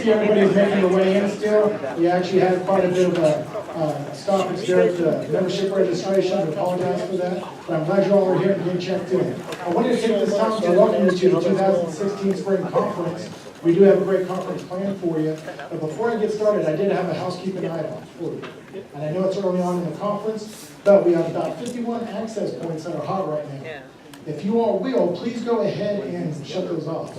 see everybody's making their way in still. We actually had quite a bit of a stoppage there at the membership registration. I apologize for that. But I'm glad you all are here and getting checked in. I wanted to take this time to welcome you to the 2016 Spring Conference. We do have a great conference planned for you. But before I get started, I did have a housekeeping item for you. And I know it's early on in the conference, but we have about 51 access points that are hot right now. If you all will, please go ahead and shut those off.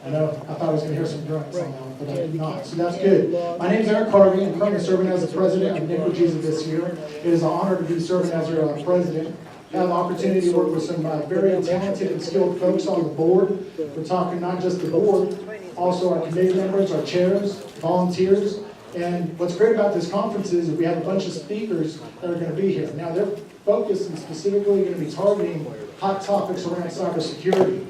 I know, I thought I was going to hear some grunts on that one, but I did not, so that's good. My name is Erik Harvey. I'm currently serving as the president of Nickel Jesus this year. It is an honor to be serving as your president. I have the opportunity to work with some very talented and skilled folks on the board. We're talking not just the board, also our committee members, our chairs, volunteers. And what's great about this conference is that we have a bunch of speakers that are going to be here. Now, they're focused and specifically going to be targeting hot topics around cybersecurity.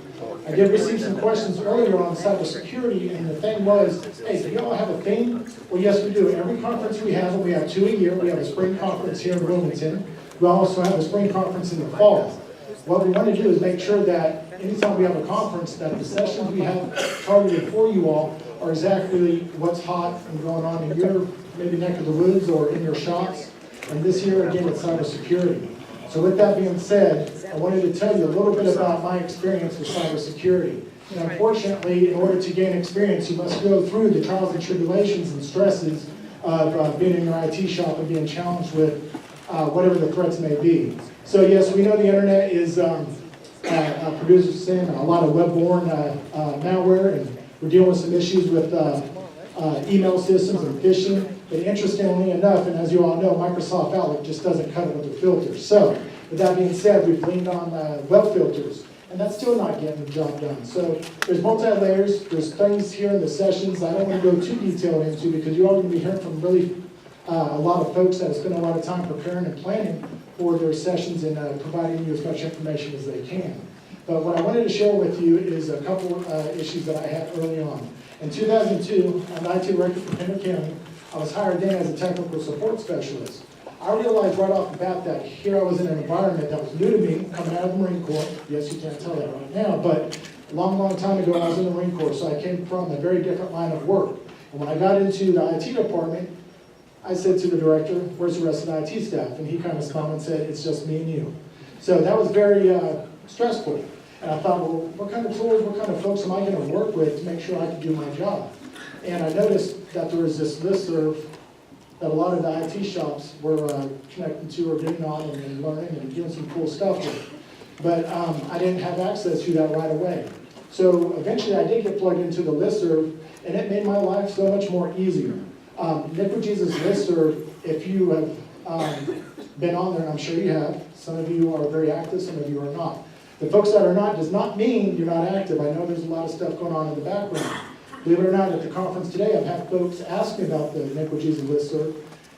I did receive some questions earlier on cybersecurity, and the thing was, hey, do y'all have a theme? Well, yes, we do. Every conference we have, and we have 2 a year. We have a spring conference here in Wilmington. We also have a spring conference in the fall. What we want to do is make sure that anytime we have a conference, that the sessions we have targeted for you all are exactly what's hot and going on in your maybe neck of the woods or in your shops. And this year, again, it's cybersecurity. So with that being said, I wanted to tell you a little bit about my experience with cybersecurity. And unfortunately, in order to gain experience, you must go through the trials and tribulations and stresses of being in your IT shop and being challenged with whatever the threats may be. So yes, we know the internet is producing a lot of web-borne malware, and we're dealing with some issues with email systems and phishing. But interestingly enough, and as you all know, Microsoft Outlook just doesn't cut it with the filters. So with that being said, we've leaned on web filters, and that's still not getting the job done. So there's multi-layers, there's things here in the sessions I don't want to go too detailed into because you're all going to be hearing from really a lot of folks that have spent a lot of time preparing and planning for their sessions and providing you as much information as they can. But what I wanted to share with you is a couple issues that I had early on. In 2002, I'm the IT director for Henry County. I was hired in as a technical support specialist. I realized right off the bat that here I was in an environment that was new to me, coming out of the Marine Corps. Yes, you can't tell that right now, but a long, long time ago I was in the Marine Corps, so I came from a very different line of work. And when I got into the IT department, I said to the director, where's the rest of the IT staff? And he kind of smiled and said, it's just me and you. So that was very stressful. And I thought, well, what kind of tools, what kind of folks am I going to work with to make sure I can do my job? And I noticed that there was this listserv that a lot of the IT shops were connecting to or getting on and learning and doing some cool stuff with. But I didn't have access to that right away. So eventually I did get plugged into the listserv, and it made my life so much more easier. Nickel Jesus listserv, if you have been on there, and I'm sure you have, some of you are very active, some of you are not. The folks that are not does not mean you're not active. I know there's a lot of stuff going on in the background. Believe it or not, at the conference today, I've had folks ask me about the Nickel Jesus listserv,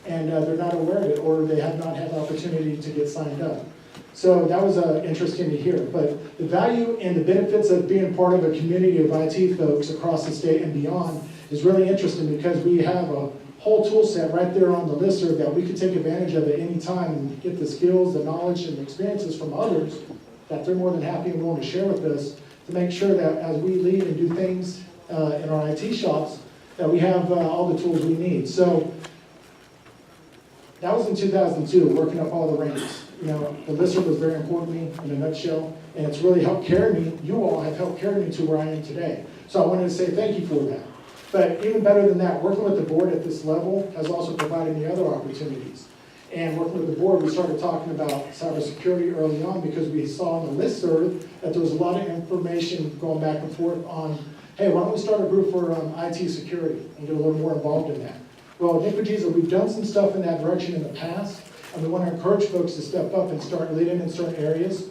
and they're not aware of it, or they have not had the opportunity to get signed up. So that was interesting to hear. But the value and the benefits of being part of a community of IT folks across the state and beyond is really interesting because we have a whole tool set right there on the listserv that we can take advantage of at any time and get the skills, the knowledge, and the experiences from others that they're more than happy and willing to share with us to make sure that as we lead and do things in our IT shops, that we have all the tools we need. So that was in 2002, working up all the ranks. You know, the listserv was very important to me in a nutshell, and it's really helped carry me. You all have helped carry me to where I am today. So I wanted to say thank you for that. But even better than that, working with the board at this level has also provided me other opportunities. And working with the board, we started talking about cybersecurity early on because we saw on the listserv that there was a lot of information going back and forth on, hey, why don't we start a group for IT security and get a little more involved in that? Well, Nickel Jesus, we've done some stuff in that direction in the past, and we want to encourage folks to step up and start leading in certain areas.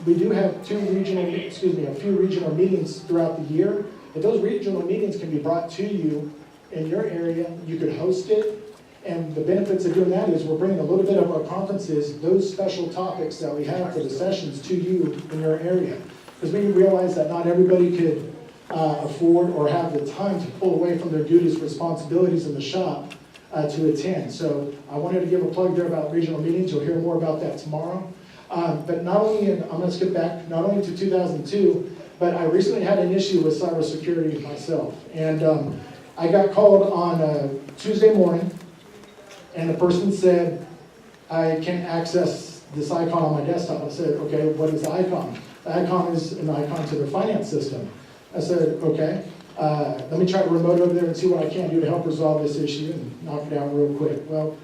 We do have a few regional meetings throughout the year. But those regional meetings can be brought to you in your area. You could host it. And the benefits of doing that is we're bringing a little bit of our conferences, those special topics that we have for the sessions to you in your area. Because we realize that not everybody could afford or have the time to pull away from their duties, responsibilities in the shop to attend. So I wanted to give a plug there about regional meetings. You'll hear more about that tomorrow. But not only, I'm going to skip back, not only to 2002, but I recently had an issue with cybersecurity myself. And I got called on Tuesday morning, and the person said, I can't access this icon on my desktop. I said, okay, what is the icon? The icon is an icon to their finance system. I said, okay, let me try to remote over there and see what I can do to help resolve this issue and knock it out real quick. Well,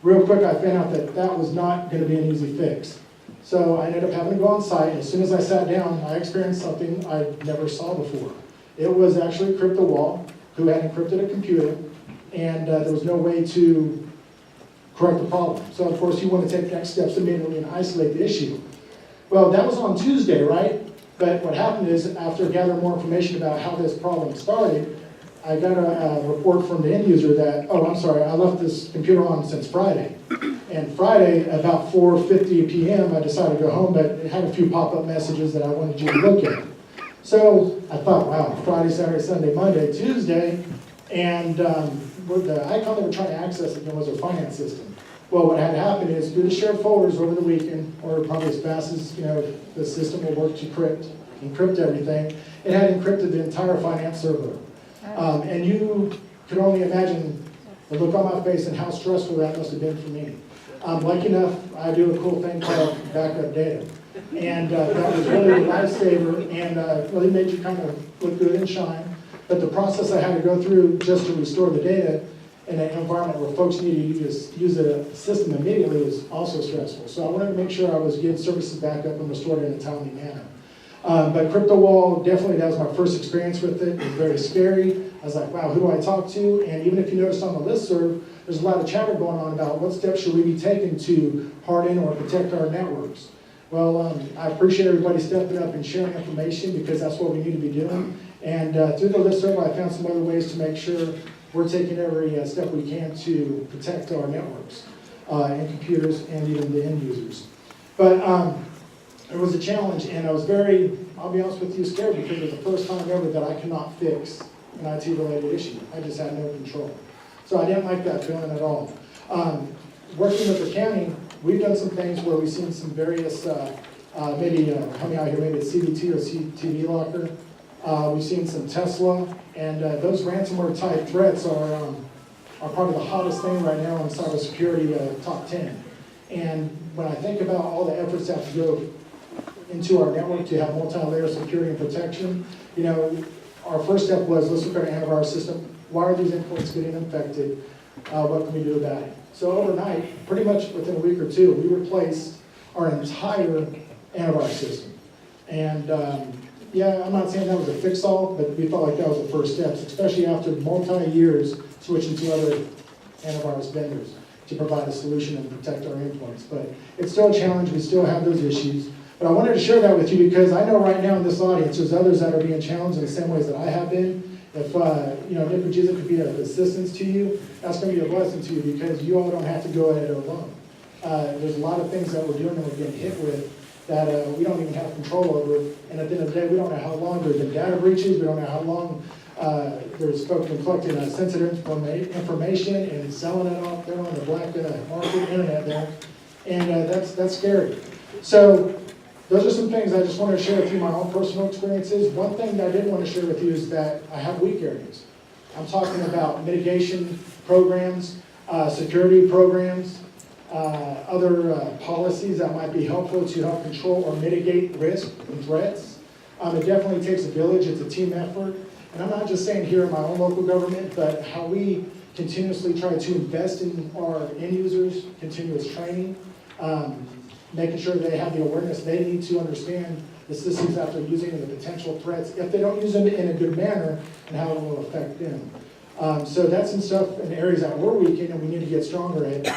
real quick, I found out that that was not going to be an easy fix. So I ended up having to go on site, and as soon as I sat down, I experienced something I never saw before. It was actually CryptoWall, who had encrypted a computer, and there was no way to correct the problem. So of course, you want to take next steps immediately and isolate the issue. Well, that was on Tuesday, right? But what happened is, after gathering more information about how this problem started, I got a report from the end user that, oh, I'm sorry, I left this computer on since Friday. And Friday, about 4:50 p.m., I decided to go home, but it had a few pop-up messages that I wanted you to look at. So I thought, wow, Friday, Saturday, Sunday, Monday, Tuesday, and the icon they were trying to access again was our finance system. Well, what had happened is, through the shared folders over the weekend, or probably as fast as the system will work to encrypt everything, it had encrypted the entire finance server. And you could only imagine the look on my face and how stressful that must have been for me. Lucky enough, I do a cool thing called backup data. And that was really a lifesaver, and really made you kind of look good and shine. But the process I had to go through just to restore the data in an environment where folks need to use a system immediately was also stressful. So I wanted to make sure I was getting services back up and restored in a timely manner. But CryptoWall, definitely, that was my first experience with it. It was very scary. I was like, wow, who do I talk to? And even if you noticed on the listserv, there's a lot of chatter going on about what steps should we be taking to harden or protect our networks. Well, I appreciate everybody stepping up and sharing information, because that's what we need to be doing. And through the listserv, I found some other ways to make sure we're taking every step we can to protect our networks and computers and even the end users. But it was a challenge, and I was very, I'll be honest with you, scared, because it was the first time ever that I could not fix an IT-related issue. I just had no control. So I didn't like that feeling at all. Working with the county, we've done some things where we've seen some various, maybe, help me out here, maybe it's CBT or CTV locker. We've seen some Tesla, and those ransomware type threats are probably the hottest thing right now in cybersecurity top 10. And when I think about all the efforts that have to go into our network to have multi-layer security and protection, our first step was, let's look at our antivirus system. Why are these endpoints getting infected? What can we do about it? So overnight, pretty much within a week or two, we replaced our entire antivirus system. And yeah, I'm not saying that was a fix-all, but we felt like that was the first step, especially after multi-years switching to other antivirus vendors to provide a solution and protect our endpoints. But it's still a challenge. We still have those issues. But I wanted to share that with you, because I know right now in this audience, there's others that are being challenged in the same ways that I have been. If Nick Regisa could be of assistance to you, that's going to be a blessing to you, because you all don't have to go at it alone. There's a lot of things that we're doing and we're getting hit with that we don't even have control over. And at the end of the day, we don't know how long there's been data breaches. We don't know how long there's folks been collecting sensitive information and selling it off there on the black market internet there. And that's scary. So those are some things I just want to share with you, my own personal experiences. One thing that I did want to share with you is that I have weak areas. I'm talking about mitigation programs, security programs, other policies that might be helpful to help control or mitigate risk and threats. It definitely takes a village. It's a team effort. And I'm not just saying here in my own local government, but how we continuously try to invest in our end users, continuous training, making sure they have the awareness they need to understand the systems that they're using and the potential threats, if they don't use them in a good manner, and how it will affect them. So that's some stuff in areas that we're weak in and we need to get stronger at.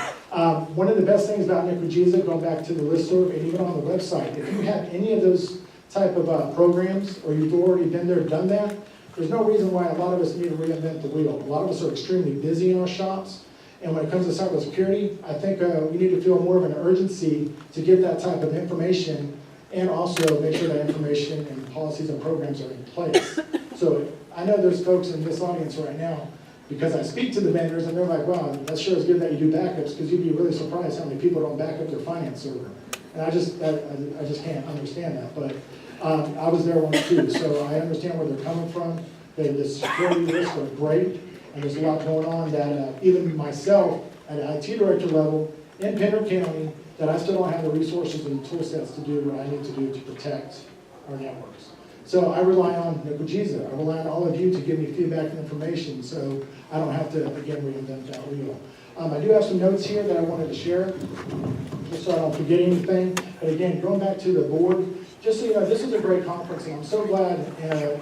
One of the best things about Nick Regisa, going back to the listserv and even on the website, if you have any of those type of programs, or you've already been there, done that, there's no reason why a lot of us need to reinvent the wheel. A lot of us are extremely busy in our shops. And when it comes to cybersecurity, I think we need to feel more of an urgency to get that type of information, and also make sure that information and policies and programs are in place. So I know there's folks in this audience right now, because I speak to the vendors, and they're like, wow, that sure is good that you do backups, because you'd be really surprised how many people don't back up their finance server. And I just can't understand that. But I was there once too, so I understand where they're coming from. The security risks are great, and there's a lot going on that even myself at an IT director level in Pender County, that I still don't have the resources and tool sets to do what I need to do to protect our networks. So I rely on Nikwajiza. I rely on all of you to give me feedback and information so I don't have to, again, reinvent that wheel. I do have some notes here that I wanted to share, just so I don't forget anything. But again, going back to the board, just so you know, this is a great conference, and I'm so glad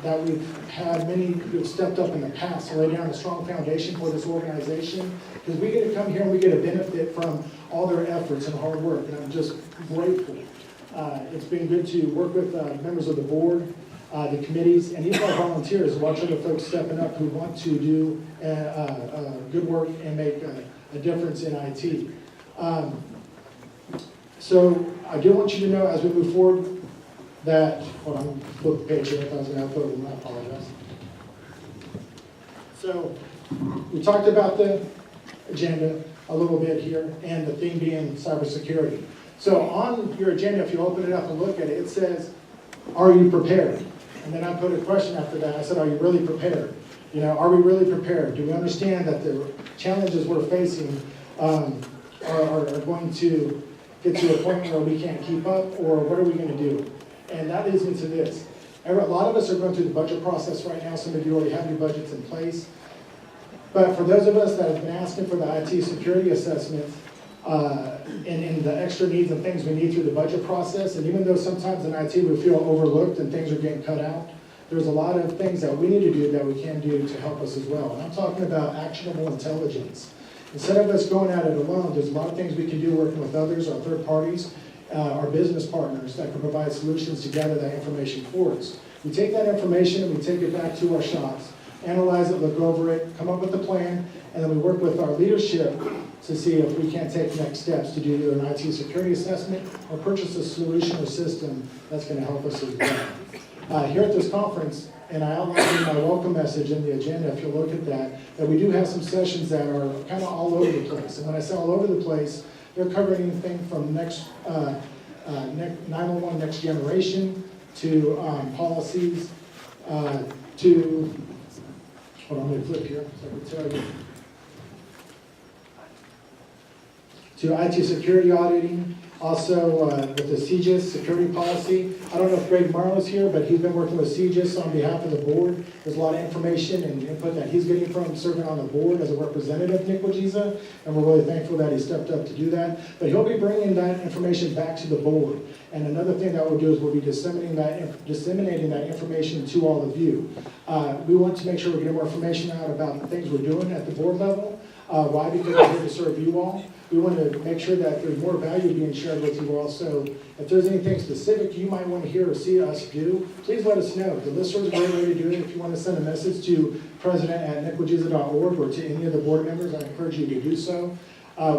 that we've had many who have stepped up in the past to lay down a strong foundation for this organization, because we get to come here and we get to benefit from all their efforts and hard work, and I'm just grateful. It's been good to work with members of the board, the committees, and even our volunteers, watch other folks stepping up who want to do good work and make a difference in IT. So I do want you to know as we move forward that, hold on, flip the page here, I thought I was going to upload them, I apologize. So we talked about the agenda a little bit here, and the theme being cybersecurity. So on your agenda, if you open it up and look at it, it says, are you prepared? And then I put a question after that. I said, are you really prepared? You know, are we really prepared? Do we understand that the challenges we're facing are going to get to a point where we can't keep up, or what are we going to do? And that leads me to this. A lot of us are going through the budget process right now. Some of you already have your budgets in place. But for those of us that have been asking for the IT security assessment and the extra needs and things we need through the budget process, and even though sometimes in IT we feel overlooked and things are getting cut out, there's a lot of things that we need to do that we can do to help us as well. And I'm talking about actionable intelligence. Instead of us going at it alone, there's a lot of things we can do working with others, our third parties, our business partners that can provide solutions to gather that information for us. We take that information and we take it back to our shops, analyze it, look over it, come up with a plan, and then we work with our leadership to see if we can't take next steps to do either an IT security assessment or purchase a solution or system that's going to help us as well. Here at this conference, and I outlined in my welcome message in the agenda, if you look at that we do have some sessions that are kind of all over the place. And when I say all over the place, they're covering anything from 911 next generation to policies to, hold on, let me flip here so I can tell you, to IT security auditing, also with the CGS security policy. I don't know if Greg Marlowe's here, but he's been working with CGS on behalf of the board. There's a lot of information and input that he's getting from serving on the board as a representative of Nikwajiza, and we're really thankful that he stepped up to do that. But he'll be bringing that information back to the board. And another thing that we'll do is we'll be disseminating that information to all of you. We want to make sure we get more information out about the things we're doing at the board level. Why? Because we're here to serve you all. We want to make sure that there's more value being shared with you all. So if there's anything specific you might want to hear or see us do, please let us know. The listserv is a great way to do it. If you want to send a message to president@nikwajiza.org or to any of the board members, I encourage you to do so.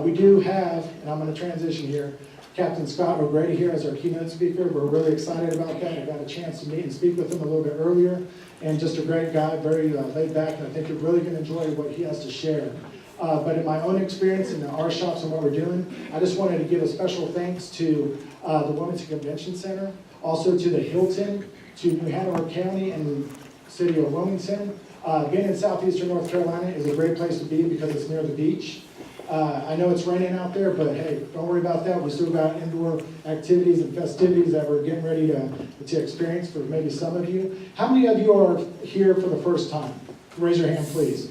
We do have, and I'm going to transition here, Captain Scott O'Grady here as our keynote speaker. We're really excited about that. I got a chance to meet and speak with him a little bit earlier, and just a great guy, very laid back, and I think you're really going to enjoy what he has to share. But in my own experience in our shops and what we're doing, I just wanted to give a special thanks to the Wilmington Convention Center, also to the Hilton, to New Hanover County and City of Wilmington. Being in southeastern North Carolina is a great place to be because it's near the beach. I know it's raining out there, but hey, don't worry about that. We still got indoor activities and festivities that we're getting ready to experience for maybe some of you. How many of you are here for the first time? Raise your hand, please.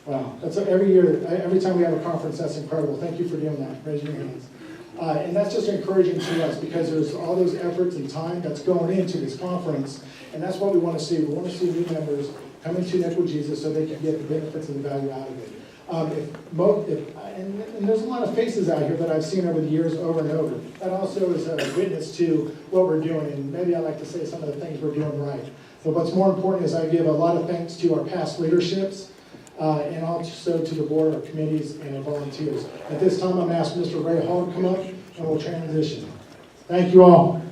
Wow, that's every year, every time we have a conference, that's incredible. Thank you for doing that. Raise your hands. And that's just encouraging to us because there's all those efforts and time that's going into this conference, and that's what we want to see. We want to see new members come into Nikwajiza so they can get the benefits and the value out of it. And there's a lot of faces out here that I've seen over the years over and over. That also is a witness to what we're doing, and maybe I like to say some of the things we're doing right. But what's more important is I give a lot of thanks to our past leaderships, and also to the board, our committees, and our volunteers. At this time, I'm going to ask Mr. Ray Hall to come up, and we'll transition. Thank you all.